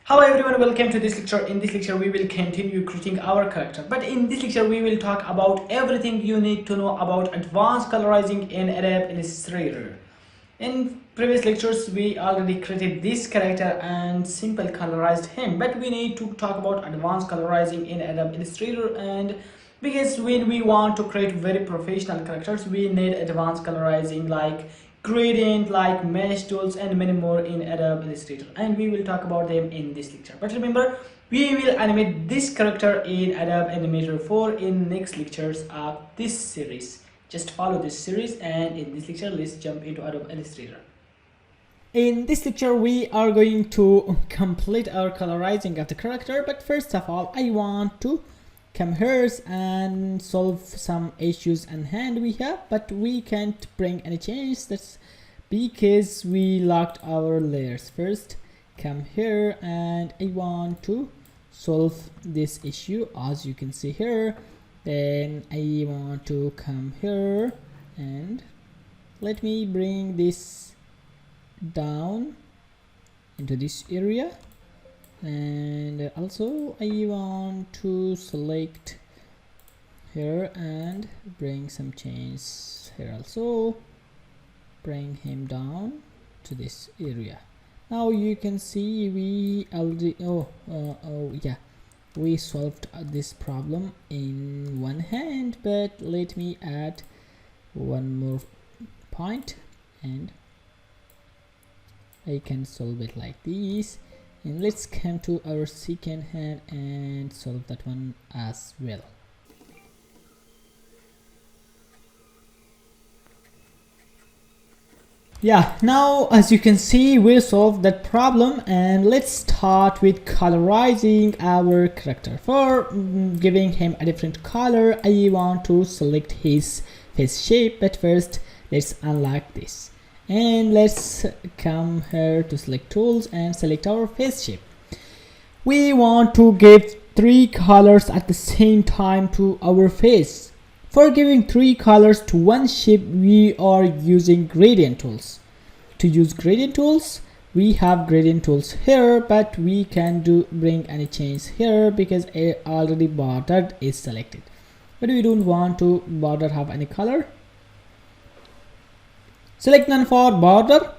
Hello everyone, welcome to this lecture. In this lecture we will continue creating our character, but in this lecture we will talk about everything you need to know about advanced colorizing in Adobe Illustrator. In previous lectures we already created this character and simple colorized him, but we need to talk about advanced colorizing in Adobe Illustrator, and because when we want to create very professional characters we need advanced colorizing like gradient, like mesh tools and many more in Adobe Illustrator, and we will talk about them in this lecture. But remember, we will animate this character in Adobe Animator 4 in next lectures of this series. Just follow this series, and in this lecture let's jump into Adobe Illustrator. In this lecture we are going to complete our colorizing of the character, but first of all I want to come here and solve some issues in hand we have, but we can't bring any change. That's because we locked our layers. First come here and I want to solve this issue, as you can see here. Then I want to come here and let me bring this down into this area, and also I want to select here and bring some change here, also bring him down to this area. Now you can see we already we solved this problem in one hand, but let me add one more point and I can solve it like this. And let's come to our second hand and solve that one as well. Yeah, now as you can see we solved that problem, and let's start with colorizing our character. For giving him a different color I want to select his face shape, but first let's unlock this. And let's come here to select tools and select our face shape. We want to give 3 colors at the same time to our face. For giving 3 colors to one shape we are using gradient tools. To use gradient tools we have gradient tools here, but we can bring any change here because already bordered is selected, but we don't want to border have any color. Select none for border,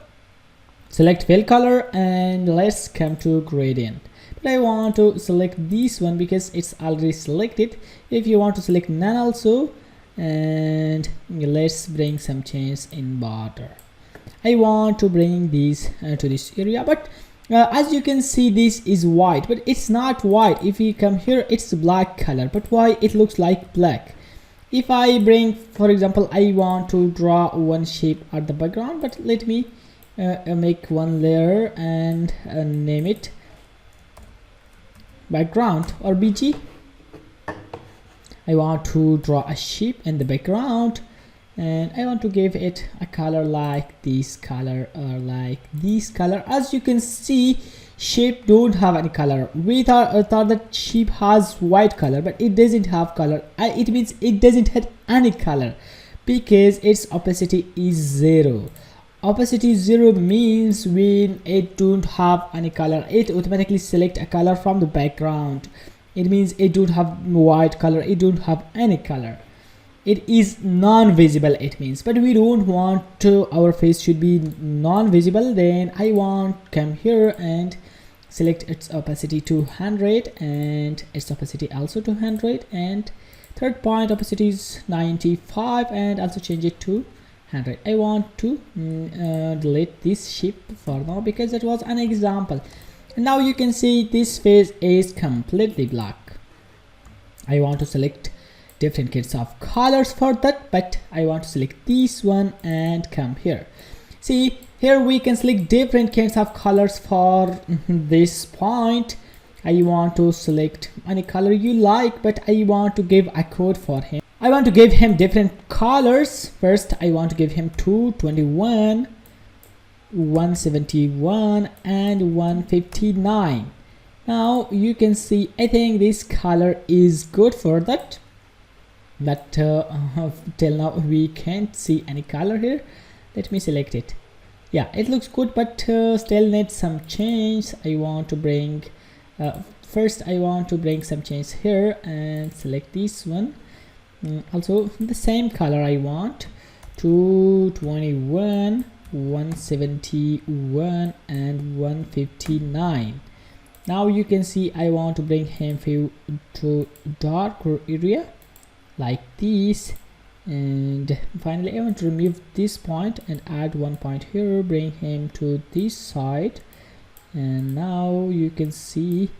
select fill color, and let's come to gradient. But I want to select this one because it's already selected. If you want to select none also, and let's bring some change in border. I want to bring these to this area, but as you can see this is white, but it's not white. If we come here it's black color, but why it looks like black? If I bring, for example, I want to draw one shape at the background, but let me make one layer and name it background or BG. I want to draw a shape in the background, and I want to give it a color like this color or like this color. As you can see, shape don't have any color. We thought that shape has white color, but it doesn't have color. It means it doesn't have any color because its opacity is 0. Opacity 0 means when it don't have any color it automatically select a color from the background. It means it don't have white color, it don't have any color, it is non-visible, it means. But we don't want to, our face should be non-visible. Then I want come here and select its opacity 200 and its opacity also 200, and third point opacity is 95 and also change it to 100. I want to delete this shape for now because it was an example. And now you can see this face is completely black. I want to select different kinds of colors for that, but I want to select this one and come here. See, here we can select different kinds of colors for this point. I want to select any color you like, but I want to give a code for him. I want to give him different colors. First I want to give him 221, 171 and 159. Now you can see I think this color is good for that, but till now we can't see any color here. Let me select it. Yeah, it looks good, but still needs some change. I want to bring first I want to bring some change here and select this one. Also the same color I want, 221, 171 and 159. Now you can see I want to bring him to darker area like this, and finally I want to remove this point and add one point here, bring him to this side. And now you can see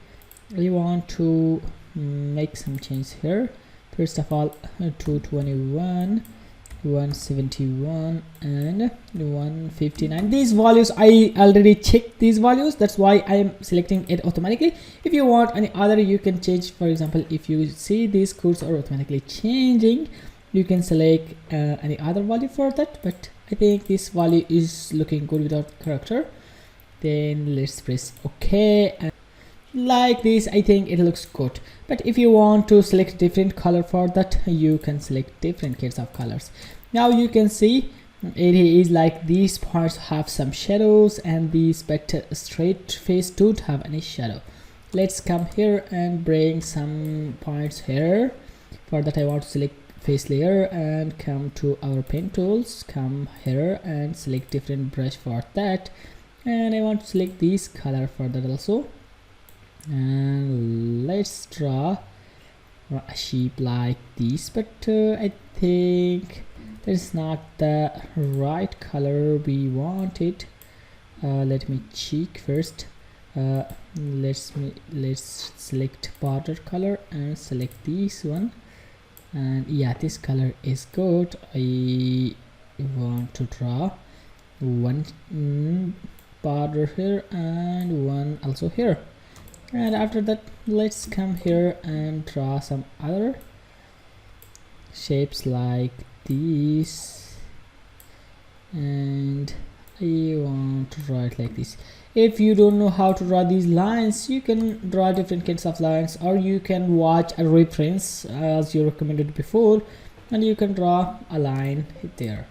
I want to make some change here. First of all, 221, 171 and 159. These values I already checked these values, that's why I am selecting it automatically. If you want any other, you can change. For example, if you see these codes are automatically changing, you can select any other value for that, but I think this value is looking good without character. Then let's press OK, and like this I think it looks good. But if you want to select different color for that, you can select different kinds of colors. Now you can see it is like these parts have some shadows and these but straight face don't have any shadow. Let's come here and bring some points here. For that I want to select face layer and come to our pen tools, come here and select different brush for that, and I want to select this color for that also. And let's draw a sheep like this, but I think that's not the right color we wanted. Let me check first. Let's select border color and select this one, and yeah, this color is good. I want to draw one border here and one also here. And after that, let's come here and draw some other shapes like this, and I want to draw it like this. If you don't know how to draw these lines, you can draw different kinds of lines, or you can watch a reference as you recommended before, and you can draw a line there.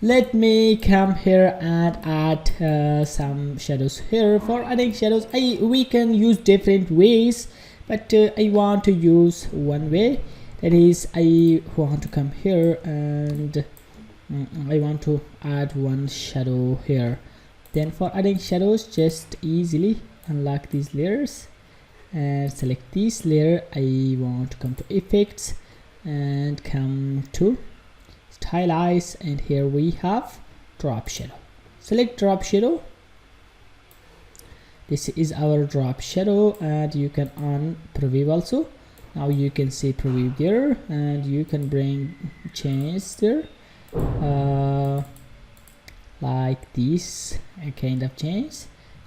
Let me come here and add some shadows here. For adding shadows, we can use different ways, but I want to use one way. That is, I want to come here and I want to add one shadow here. Then for adding shadows, just easily unlock these layers and select this layer. I want to come to effects and come to stylize, and here we have drop shadow. Select drop shadow. This is our drop shadow, and you can on preview also. Now you can see preview there, and you can bring change there like this kind of change.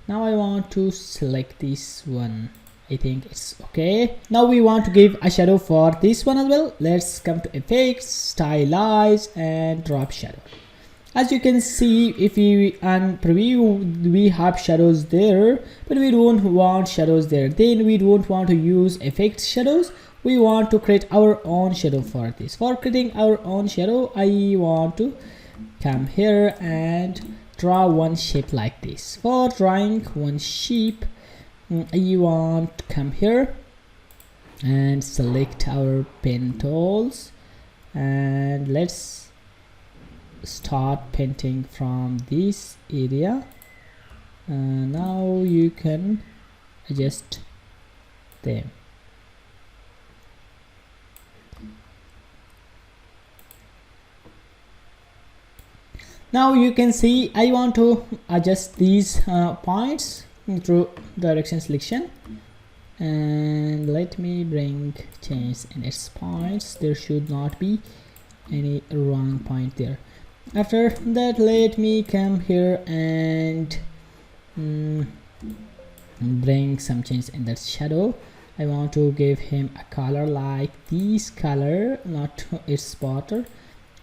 Now I want to select this one. I think it's okay. Now we want to give a shadow for this one as well. Let's come to effects, stylize, and drop shadow. As you can see, if we on preview, we have shadows there, but we don't want shadows there. Then we don't want to use effects shadows. We want to create our own shadow for this. For creating our own shadow, I want to come here and draw one shape like this. For drawing one sheep, you want to come here and select our pen tools, and let's start painting from this area. Now you can adjust them. Now you can see I want to adjust these points through direction selection, and let me bring change in its points. There should not be any wrong point there. After that, let me come here and bring some change in that shadow. I want to give him a color like this color, not to its border,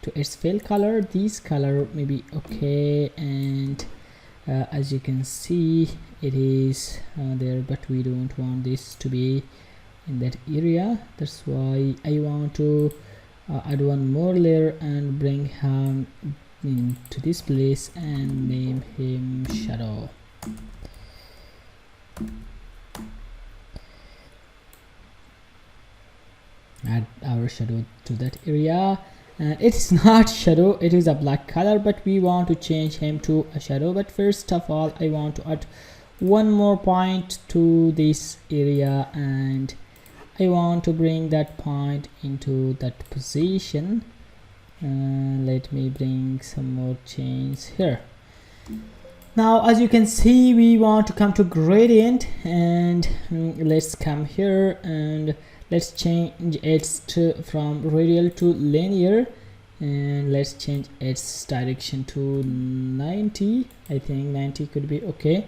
to its fill color. This color may be okay, and as you can see it is there, but we don't want this to be in that area. That's why I want to add one more layer and bring him into this place and name him shadow. Add our shadow to that area. It's not shadow, it is a black color, but we want to change him to a shadow. But first of all, I want to add one more point to this area, and I want to bring that point into that position. Let me bring some more change here. Now as you can see, we want to come to gradient, and let's come here and let's change its from radial to linear, and let's change its direction to 90. I think 90 could be okay.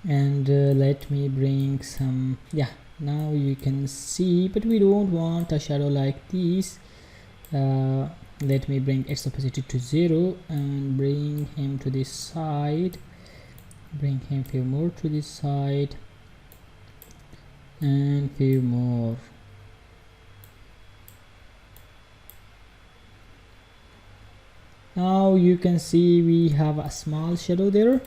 And let me bring some, yeah, now you can see, but we don't want a shadow like this. Let me bring its opacity to 0 and bring him to this side, bring him few more to this side, and few more. Now you can see we have a small shadow there,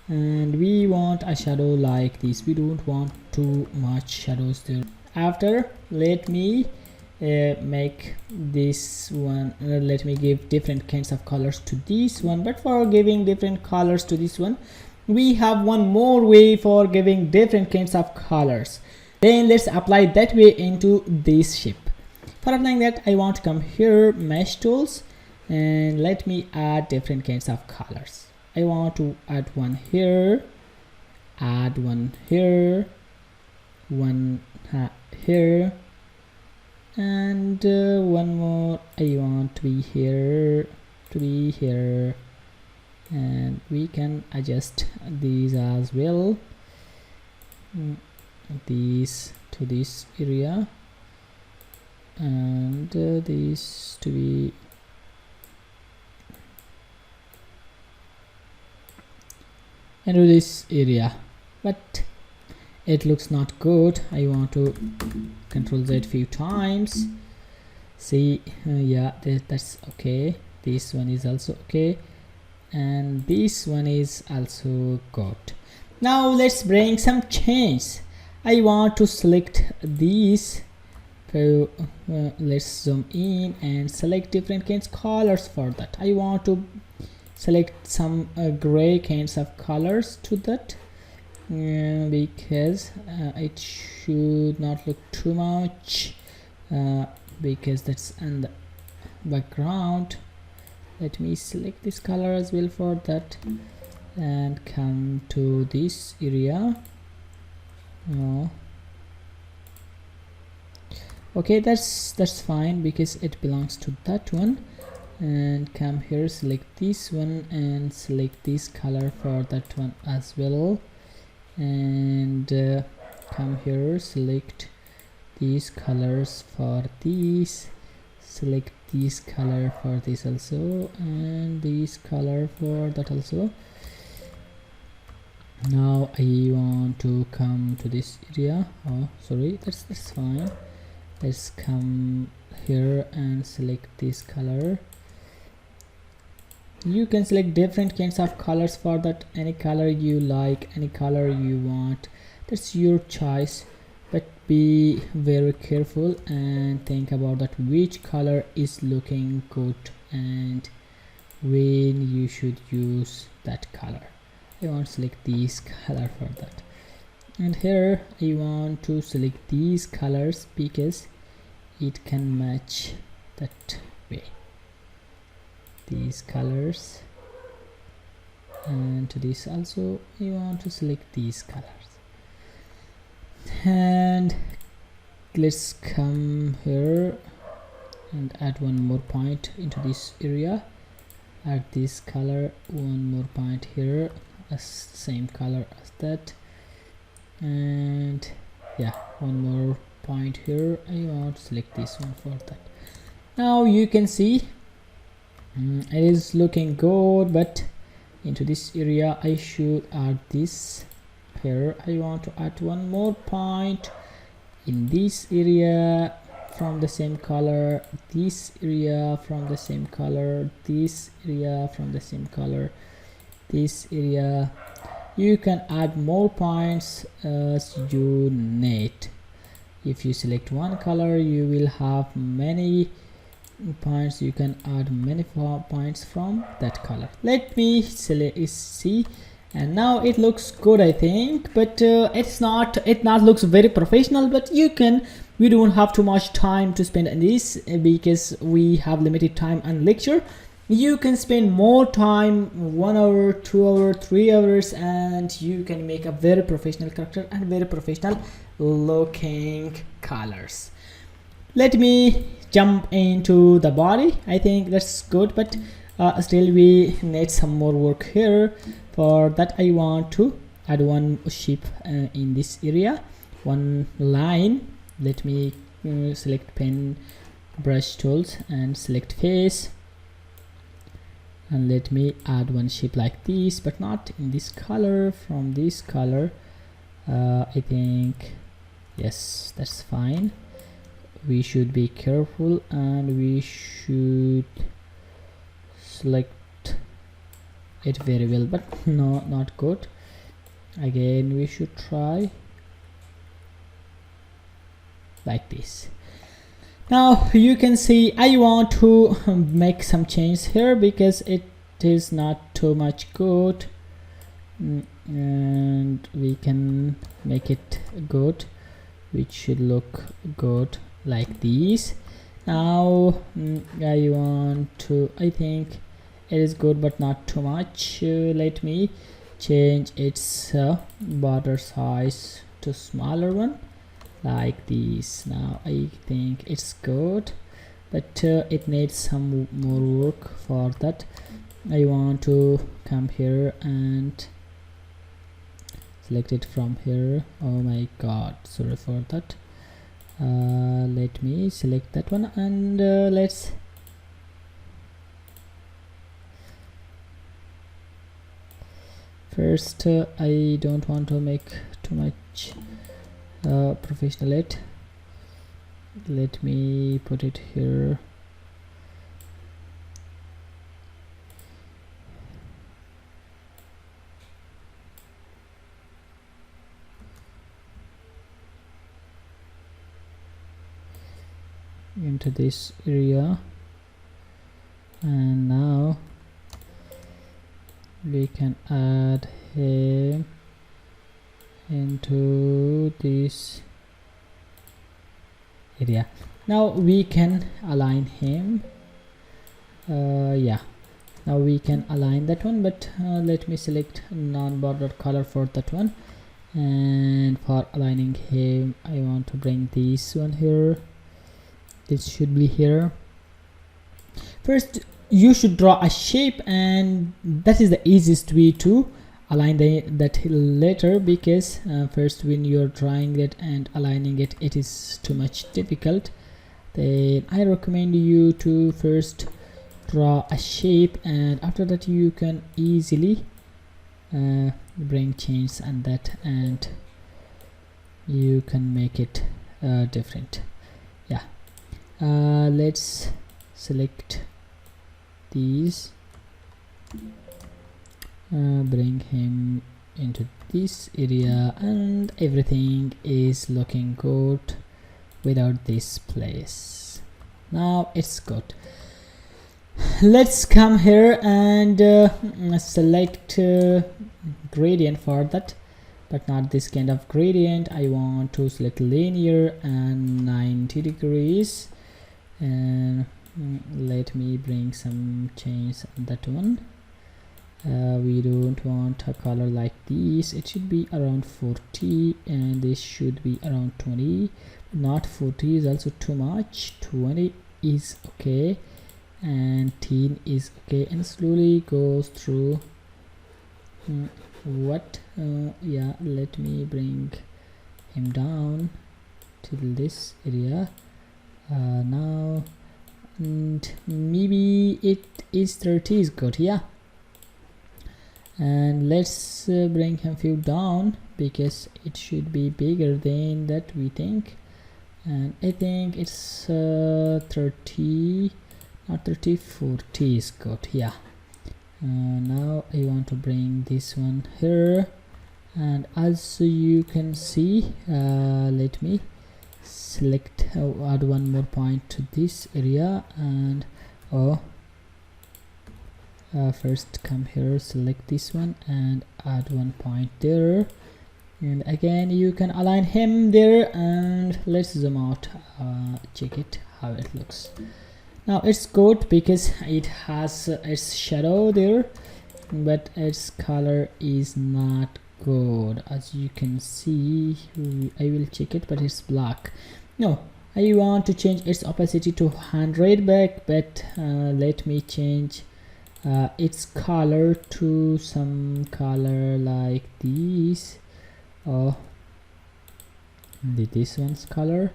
and we want a shadow like this. We don't want too much shadows there. After, let me make this one, let me give different kinds of colors to this one. But for giving different colors to this one, we have one more way for giving different kinds of colors. Then let's apply that way into this shape. For applying that, I want to come here, mesh tools, and let me add different kinds of colors. I want to add one here, add one here, one here, and one more I want to be here, and we can adjust these as well, these to this area, and these to be into this area. But it looks not good. I want to Control Z few times. See, yeah, that's okay. This one is also okay, and this one is also good. Now let's bring some change. I want to select these. So let's zoom in and select different kinds of colors. For that, I want to select some gray kinds of colors to that, because it should not look too much, because that's in the background. Let me select this color as well for that, and come to this area. Okay, that's fine because it belongs to that one. And come here, select this one and select this color for that one as well, and come here, select these colors for these, select this color for this also, and this color for that also. Now I want to come to this area. Oh sorry, that's fine. Let's come here and select this color. You can select different kinds of colors for that, any color you like, any color you want, that's your choice. But be very careful and think about that which color is looking good and when you should use that color. I want to select this color for that, and here I want to select these colors because it can match that way, these colors, and to this also I want to select these colors. And let's come here and add one more point into this area, add this color, one more point here, as same color as that, and yeah, one more point here. I want to select this one for that. Now you can see it is looking good, but into this area I should add this. Here I want to add one more point in this area from the same color, this area from the same color, this area from the same color, this area. You can add more points as you need. If you select one color, you will have many points. You can add many points from that color. Let me select see, and now it looks good, I think, but it not looks very professional. But we don't have too much time to spend on this because we have limited time and lecture. You can spend more time, 1 hour, 2 hours, 3 hours, and you can make a very professional character and very professional looking colors. Let me jump into the body. I think that's good, but still we need some more work here. For that, I want to add one shape in this area, one line. Let me select pen brush tools and select face, and let me add one shape like this, but not in this color, from this color. I think yes, that's fine. We should be careful and we should select it very well, but no, not good. Again, we should try like this. Now you can see I want to make some change here because it is not too much good, and we can make it good, which should look good like this. Now I think it is good but not too much. Let me change its border size to smaller one like this. Now I think it's good, but it needs some more work. For that, I want to come here and select it from here. Oh my god, sorry for that. Let me select that one, and let's first I don't want to make too much professional it. Let me put it here. Into this area, and now we can add him into this area. Now we can align him. Yeah, now we can align that one, but let me select non-border color for that one, and for aligning him I want to bring this one here. This should be here. First you should draw a shape, and that is the easiest way to align that letter, because first when you're drawing it and aligning it, it is too much difficult. Then I recommend you to first draw a shape, and after that you can easily bring change on that, and you can make it different. Yeah, let's select these, bring him into this area, and everything is looking good without this place. Now it's good. Let's come here and select gradient for that, but not this kind of gradient. I want to select linear and 90 degrees, and let me bring some change on that one. We don't want a color like this. It should be around 40, and this should be around 20. Not 40 is also too much. 20 is okay, and 10 is okay, and slowly goes through yeah, let me bring him down till this area now, and maybe it is 30 is good. Yeah, and let's bring him few down because it should be bigger than that we think, and I think it's 30, not 30, 40 is good. Yeah. Now I want to bring this one here, and as you can see, let me select, add one more point to this area, and first come here, select this one and add one point there, and again you can align him there, and let's zoom out, check it how it looks. Now it's good because it has its shadow there, but its color is not good. As you can see, I will check it, but it's black. No, I want to change its opacity to 100 back, but let me change its color to some color like this, or this one's color.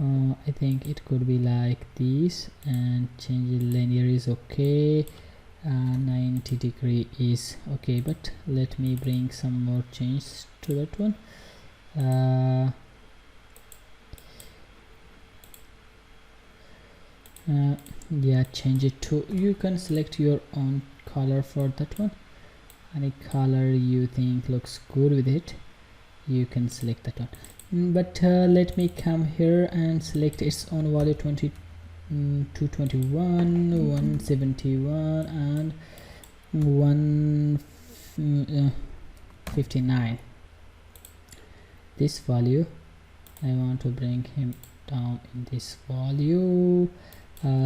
I think it could be like this, and change it. Linear is okay, 90 degree is okay, but let me bring some more change to that one. Yeah, change it to, you can select your own color for that one. Any color you think looks good with it, you can select that one. But let me come here and select its own value, 221, 171 and 159. This value I want to bring him down in this value.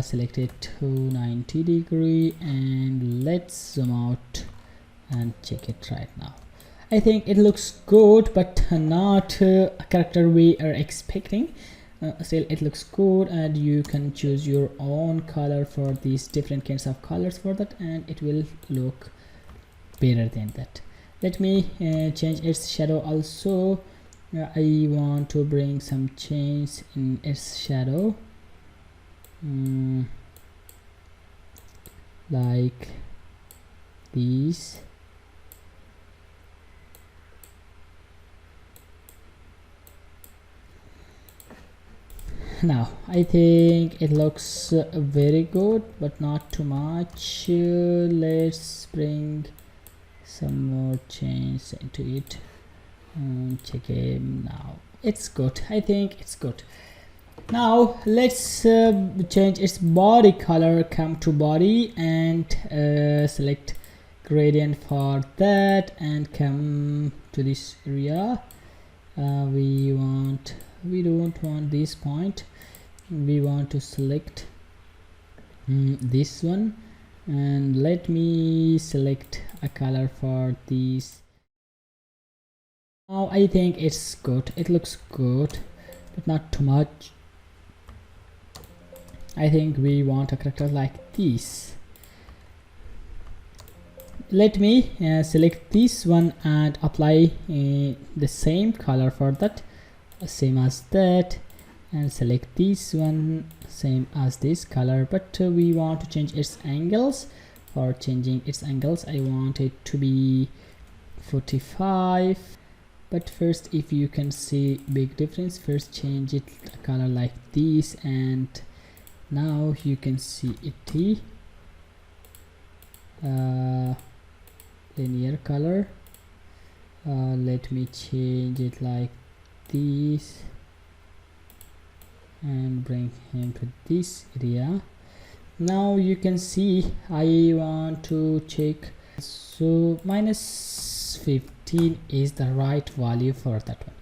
Select it to 90 degree, and let's zoom out and check it right now. I think it looks good, but not a character we are expecting. Still it looks good, and you can choose your own color for these different kinds of colors for that, and it will look better than that. Let me change its shadow also. I want to bring some change in its shadow, like these. Now I think it looks very good, but not too much. Let's bring some more change into it and check it. Now it's good. I think it's good. Now let's change its body color. Come to body and select gradient for that, and come to this area. We don't want this point, we want to select this one, and let me select a color for these. Now I think it's good, it looks good, but not too much. I think we want a character like this. Let me select this one and apply the same color for that, same as that, and select this one, same as this color, but we want to change its angles. For changing its angles, I want it to be 45. But first, if you can see big difference, first change it a color like this, and now you can see it linear color. Let me change it like this and bring him to this area. Now you can see I want to check, so -15 is the right value for that one.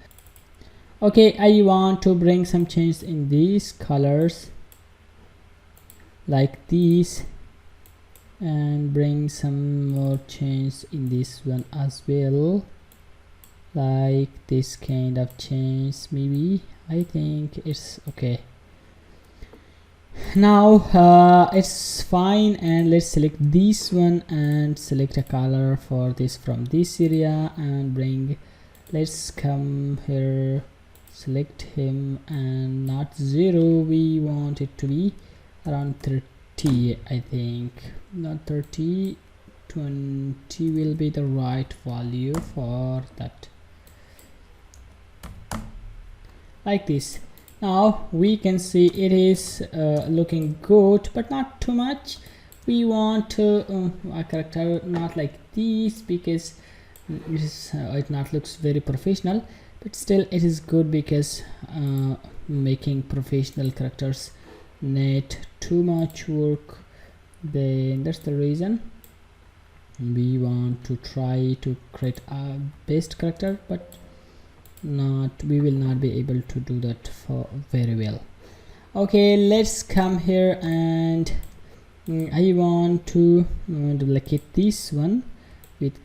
Okay, I want to bring some change in these colors like these, and bring some more change in this one as well, like this kind of change. Maybe I think it's okay. Now it's fine, and let's select this one and select a color for this from this area and bring, let's come here, select him, and not 0, we want it to be around 30. I think not 30, 20 will be the right value for that, like this. Now we can see it is looking good, but not too much. We want a character not like this, because it not looks very professional, but still it is good, because making professional characters need too much work. Then that's the reason we want to try to create a best character, but we will not be able to do that for very well. Okay, let's come here, and I want to duplicate this one with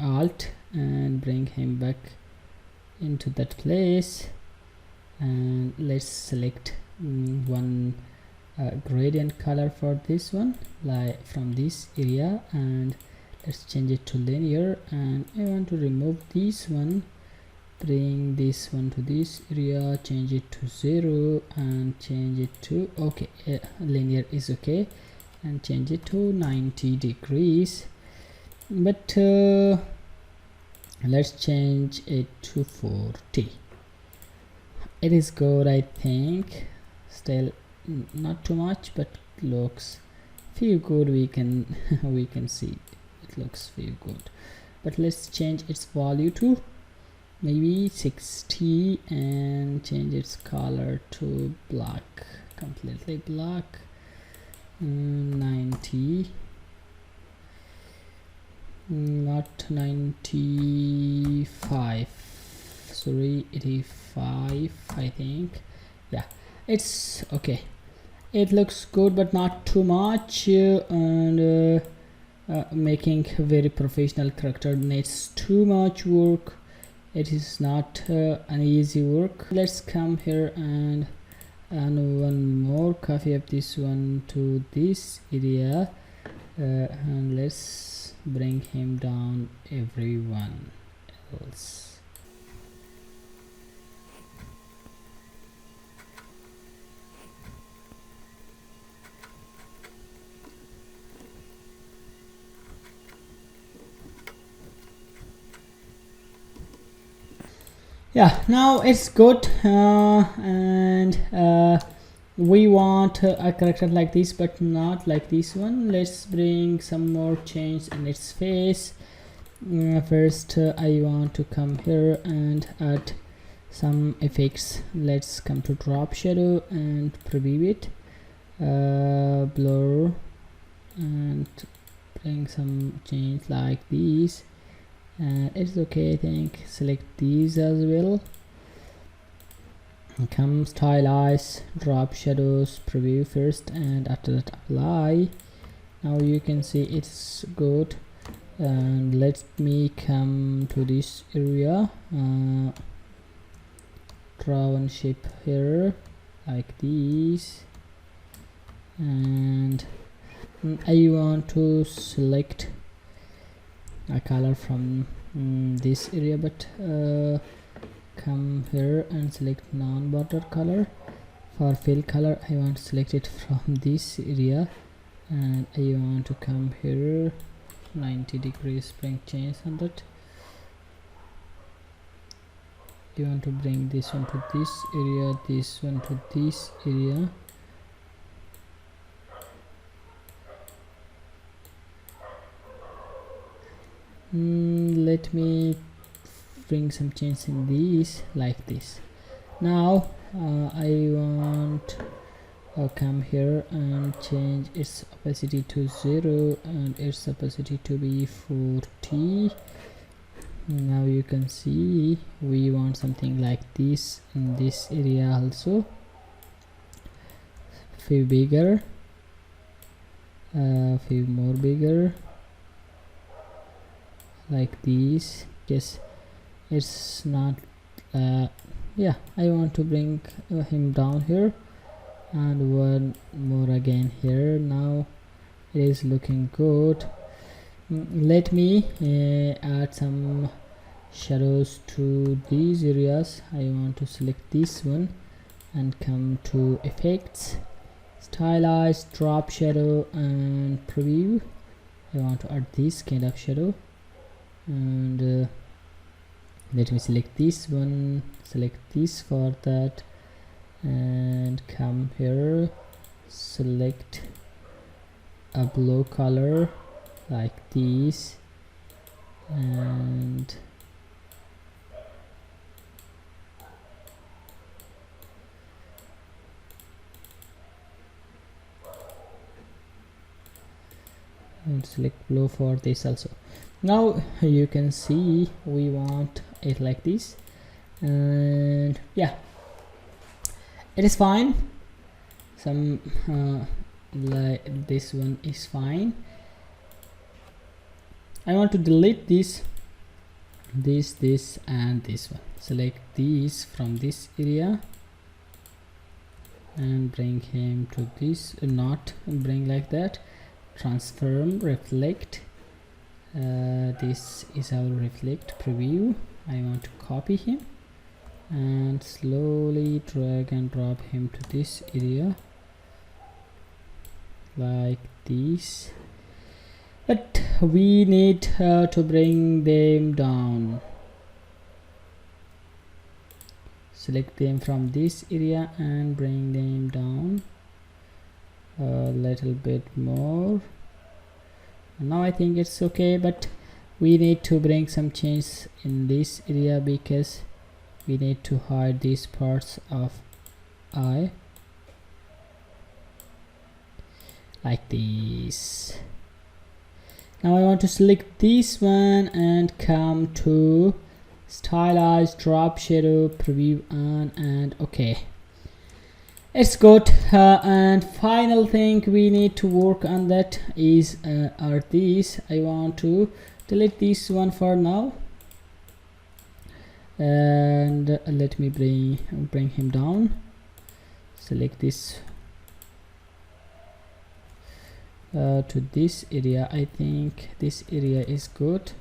Alt and bring him back into that place, and let's select one gradient color for this one, like from this area, and let's change it to linear. And I want to remove this one, bring this one to this area, change it to 0, and change it to linear is okay, and change it to 90 degrees. But let's change it to 40. It is good, I think. Still not too much, but looks feel good. We can we can see it looks feel good. But let's change its value to maybe 60 and change its color to black, completely black. 90, not 95, sorry, 85, I think. Yeah, it's okay. It looks good, but not too much, and making a very professional character needs too much work. It is not an easy work. Let's come here and one more, copy of this one to this area, and let's bring him down everyone else. Yeah, now it's good, and we want a character like this, but not like this one. Let's bring some more change in its face. First I want to come here and add some effects. Let's come to drop shadow and preview it, blur, and bring some change like these. It's okay, I think. Select these as well. Come stylize, drop shadows, preview first, and after that apply. Now you can see it's good. And let me come to this area, draw one shape here like this, and I want to select a color from this area, but come here and select non-border color. For fill color I want to select it from this area, and I want to come here 90 degrees, bring change on that. You want to bring this one to this area, this one to this area. Let me bring some change in these like this. Now I want come here and change its opacity to 0 and its opacity to be 40. Now you can see we want something like this in this area also, few bigger, few more bigger, like these. Yes, it's not yeah, I want to bring him down here, and one more again here. Now it is looking good. Let me add some shadows to these areas. I want to select this one and come to effects, stylize, drop shadow, and preview. I want to add this kind of shadow, and let me select this one, select this for that, and come here, select a blue color like this, and select blue for this also. Now you can see we want it like this, and yeah, it is fine. Some like this one is fine. I want to delete this and this one. Select these from this area and bring him to this, not bring like that. Transform, reflect, this is our reflect preview. I want to copy him and slowly drag and drop him to this area like this, but we need to bring them down. Select them from this area and bring them down a little bit more. Now I think it's okay, but we need to bring some change in this area because we need to hide these parts of eye like this. Now I want to select this one and come to stylize, drop shadow, preview on, and okay, it's good. And final thing we need to work on that is are these. I want to delete this one for now, and let me bring him down. Select this to this area. I think this area is good.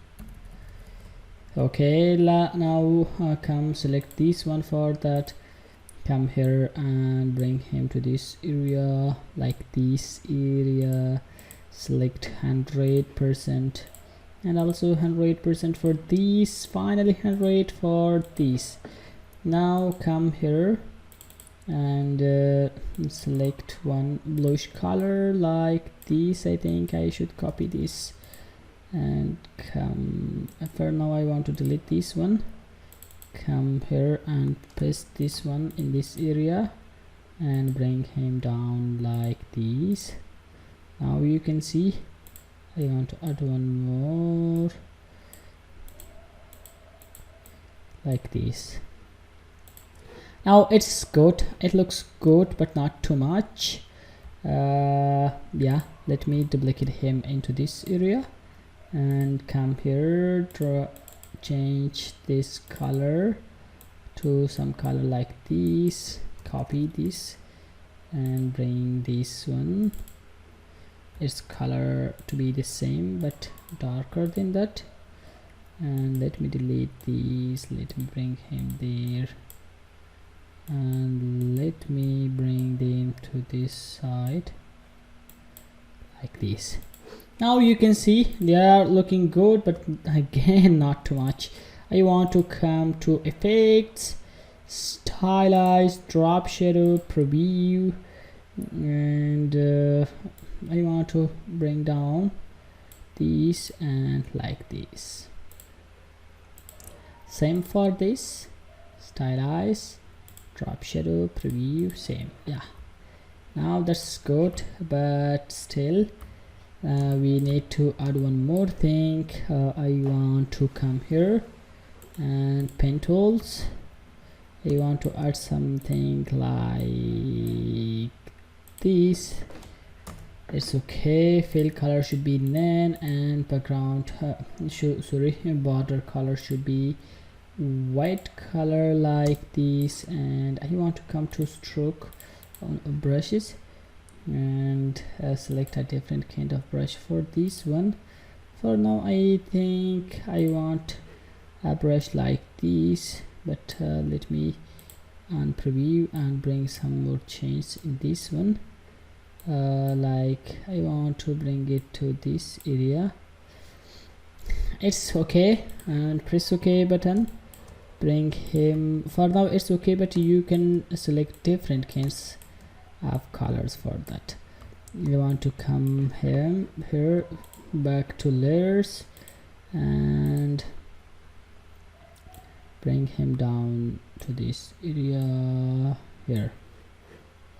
Okay, now come select this one for that. Come here and bring him to this area like this area. Select 100% and also 100% for these, finally 100 for these. Now come here and select one bluish color like this. I think I should copy this and come. For now I want to delete this one. Come here and paste this one in this area and bring him down like this. Now you can see I want to add one more like this. Now it's good, it looks good, but not too much. Yeah, let me duplicate him into this area and come here, change this color to some color like this, copy this and bring this one, its color to be the same but darker than that. And let me delete these, let me bring him there, and let me bring them to this side like this. Now you can see they are looking good, but again not too much. I want to come to effects, stylize, drop shadow, preview, and I want to bring down these and like this. Same for this, stylize, drop shadow, preview, same. Yeah, now that's good, but still we need to add one more thing. I want to come here and pen tools. I want to add something like this. It's okay. Fill color should be none, and background border color should be white color like this. And I want to come to stroke on brushes and select a different kind of brush for this one. For now I think I want a brush like this, but let me preview and bring some more change in this one. Like I want to bring it to this area. It's okay, and press OK button bring him. For now it's okay, but you can select different kinds of colors for that. You want to come here, back to layers, and bring him down to this area here.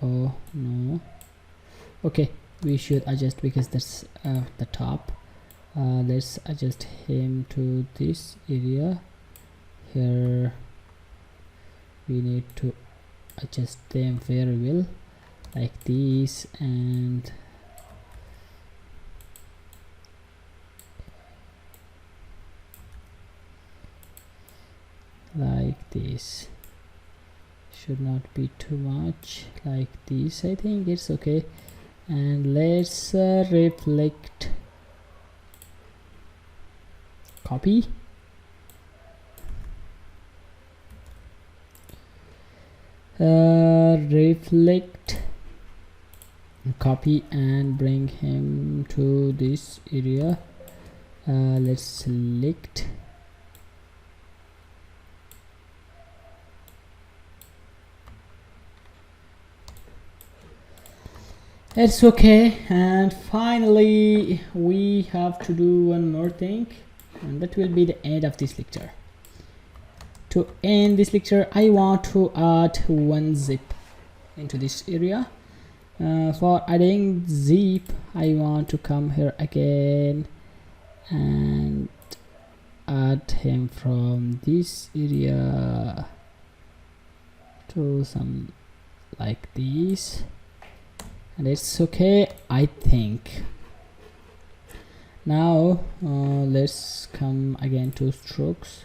Oh no, okay, we should adjust because that's the top. Let's adjust him to this area here. We need to adjust them very well, like this, and like this. Should not be too much, like this. I think it's okay. And let's reflect, copy, reflect, copy, and bring him to this area. Let's select, it's okay. And finally we have to do one more thing, and that will be the end of this lecture. To end this lecture, I want to add one zip into this area. For adding zip, I want to come here again and add him from this area to some like this, and it's okay, I think. Now let's come again to strokes.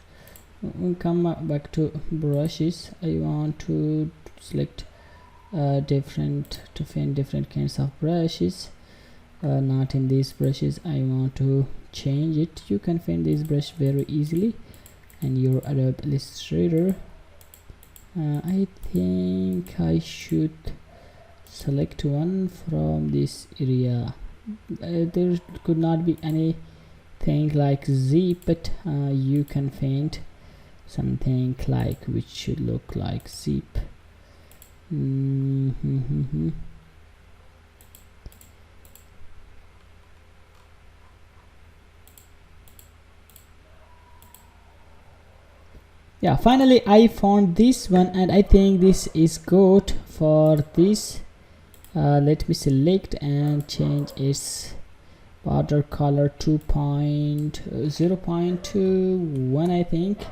We'll come back to brushes. I want to select different kinds of brushes. Not in these brushes, I want to change it. You can find this brush very easily in your Adobe Illustrator. I think I should select one from this area. There could not be anything like zip, but you can find something like which should look like zip. Yeah, finally I found this one, and I think this is good for this. Let me select and change its border color to 0.1, I think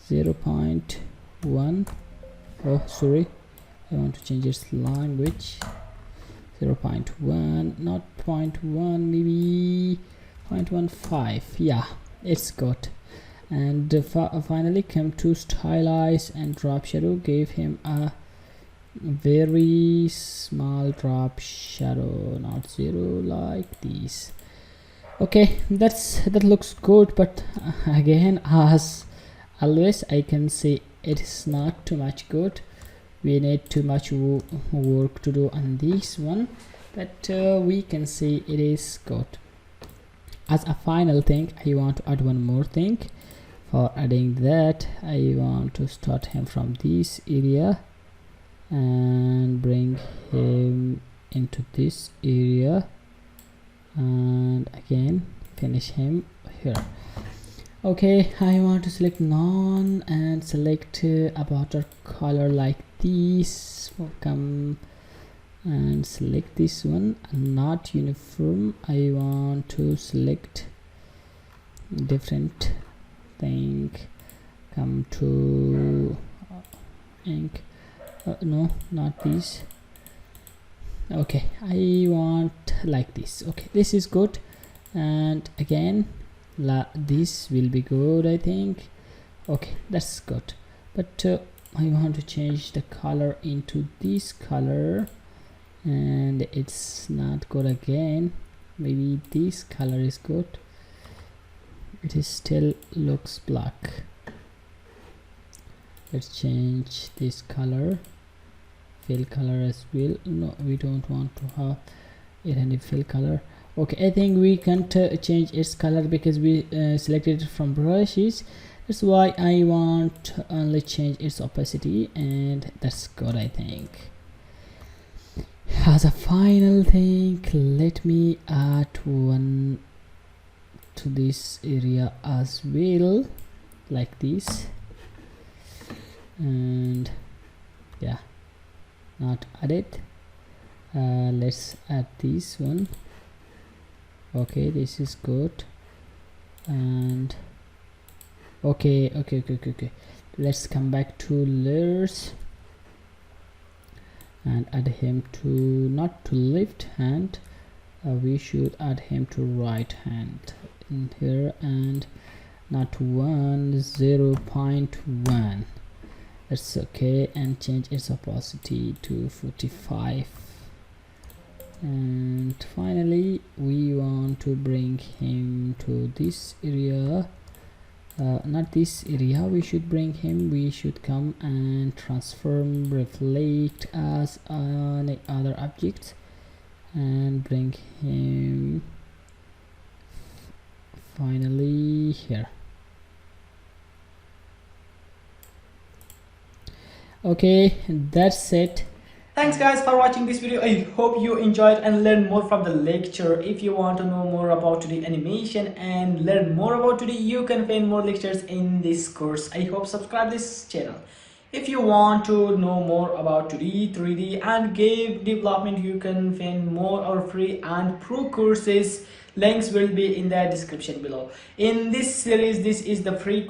0.1. oh sorry, I want to change its language. 0.1, not 0.1, maybe 0.15. yeah, it's good. And finally come to stylize and drop shadow. Give him a very small drop shadow, not zero, like this. Okay, that looks good, but again, as always, I can say it is not too much good. We need too much work to do on this one, but we can see it is good. As a final thing, I want to add one more thing. For adding that, I want to start him from this area and bring him into this area, and again finish him here. Okay, I want to select none and select a border color like this. Come and select this one, not uniform. I want to select different thing. Come to ink. No, not these. Okay, I want like this. Okay, this is good, and again this will be good, I think. Okay, that's good, but I want to change the color into this color, and it's not good again. Maybe this color is good. It is still looks black. Let's change this color, fill color as well. No, we don't want to have it any fill color. Okay, I think we can't change its color because we selected it from brushes. That's why I want to only change its opacity, and that's good. I think as a final thing, let me add one to this area as well, like this. And yeah, not added. Let's add this one. Okay, this is good. And okay, let's come back to layers and add him to, not to left hand, we should add him to right hand in here, and not 0.1. That's okay, and change its opacity to 45. And finally we want to bring him to this area, not this area. We should bring him, we should come and transform reflect as any other object and bring him finally here. Okay, that's it. Thanks guys for watching this video. I hope you enjoyed and learned more from the lecture. If you want to know more about the animation and learn more about it, you can find more lectures in this course. I hope subscribe this channel. If you want to know more about 2D, 3D and game development, you can find more our free and pro courses. Links will be in the description below. In this series, this is the free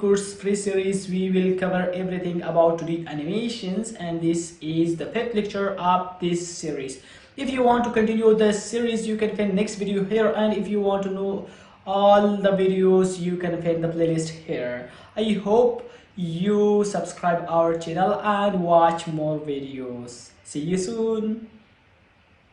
series, we will cover everything about 2D animations, and this is the 5th lecture of this series. If you want to continue the series, you can find next video here, and if you want to know all the videos, you can find the playlist here. I hope you subscribe our channel and watch more videos. See you soon.